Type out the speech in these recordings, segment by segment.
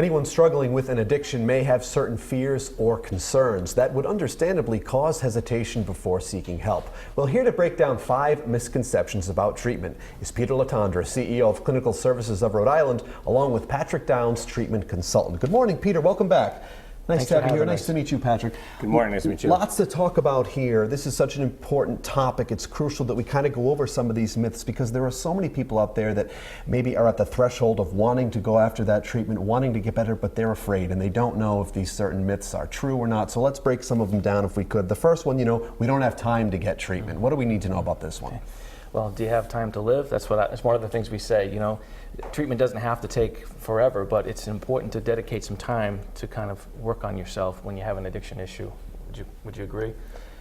Anyone struggling with an addiction may have certain fears or concerns that would understandably cause hesitation before seeking help. Well, here to break down 5 misconceptions about treatment is Peter Latondra, CEO of Clinical Services of Rhode Island, along with Patrick Downs, treatment consultant. Good morning, Peter. Welcome back. Nice to have you here. Nice to meet you, Patrick. Good morning. Nice to meet you. Lots to talk about here. This is such an important topic. It's crucial that we kind of go over some of these myths because there are so many people out there that maybe are at the threshold of wanting to go after that treatment, wanting to get better, but they're afraid and they don't know if these certain myths are true or not. So let's break some of them down if we could. The first one, we don't have time to get treatment. What do we need to know about this one? Well, do you have time to live? That's one of the things we say. Treatment doesn't have to take forever, but it's important to dedicate some time to kind of work on yourself when you have an addiction issue. Would you agree?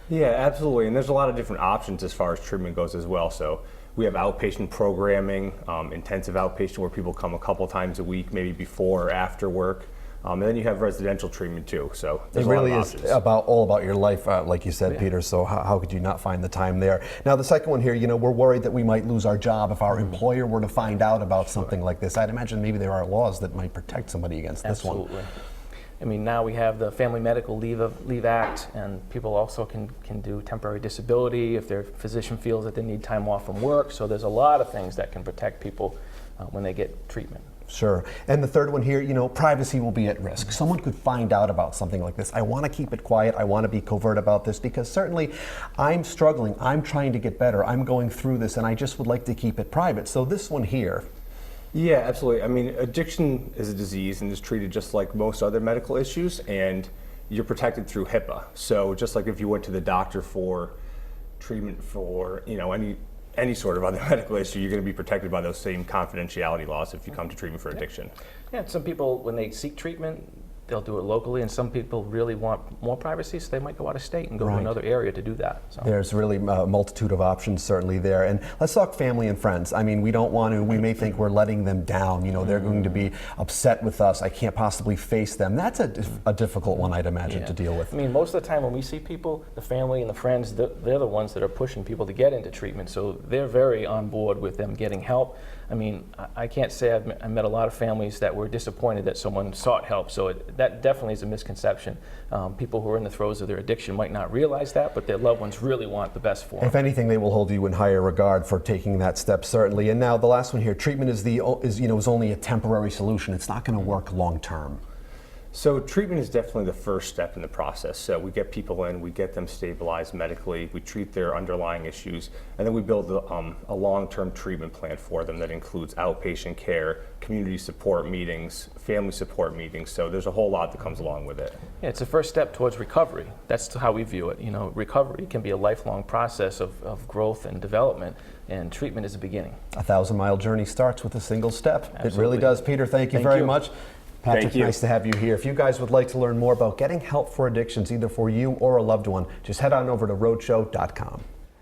Yeah, absolutely. And there's a lot of different options as far as treatment goes as well. So we have outpatient programming, intensive outpatient where people come a couple times a week, maybe before or after work. And then you have residential treatment too. So it really is all about your life, like you said, Peter. So how could you not find the time there? Now, the second one here, we're worried that we might lose our job if our employer were to find out about something like this. I'd imagine maybe there are laws that might protect somebody against this one. Absolutely. I mean, now we have the Family Medical Leave Act, and people also can do temporary disability if their physician feels that they need time off from work. So there's a lot of things that can protect people when they get treatment. Sure. And the third one here, privacy will be at risk. Someone could find out about something like this. I want to keep it quiet. I want to be covert about this because certainly I'm struggling. I'm trying to get better. I'm going through this and I just would like to keep it private. So this one here. Yeah, absolutely. I mean, addiction is a disease and is treated just like most other medical issues, and you're protected through HIPAA. So just like if you went to the doctor for treatment for, any sort of other medical issue, you're going to be protected by those same confidentiality laws if you come to treatment for addiction. Yeah, some people, when they seek treatment, they'll do it locally, and some people really want more privacy, so they might go out of state and go to another area to do that. So. There's really a multitude of options certainly there. And let's talk family and friends. I mean, we may think we're letting them down. They're going to be upset with us. I can't possibly face them. That's a difficult one, I'd imagine, to deal with. I mean, most of the time when we see people, the family and the friends, they're the ones that are pushing people to get into treatment. So they're very on board with them getting help. I mean, I can't say I met a lot of families that were disappointed that someone sought help. So that definitely is a misconception. People who are in the throes of their addiction might not realize that, but their loved ones really want the best for them. If anything, they will hold you in higher regard for taking that step, certainly. And now the last one here: treatment is only a temporary solution. It's not going to work long term. So treatment is definitely the first step in the process. So we get people in, we get them stabilized medically, we treat their underlying issues, and then we build a long-term treatment plan for them that includes outpatient care, community support meetings, family support meetings. So there's a whole lot that comes along with it. Yeah, it's the first step towards recovery. That's how we view it. Recovery can be a lifelong process of growth and development, and treatment is the beginning. A 1,000-mile journey starts with a single step. Absolutely. It really does. Peter, thank you very much. Patrick, nice to have you here. If you guys would like to learn more about getting help for addictions, either for you or a loved one, just head on over to roadshow.com.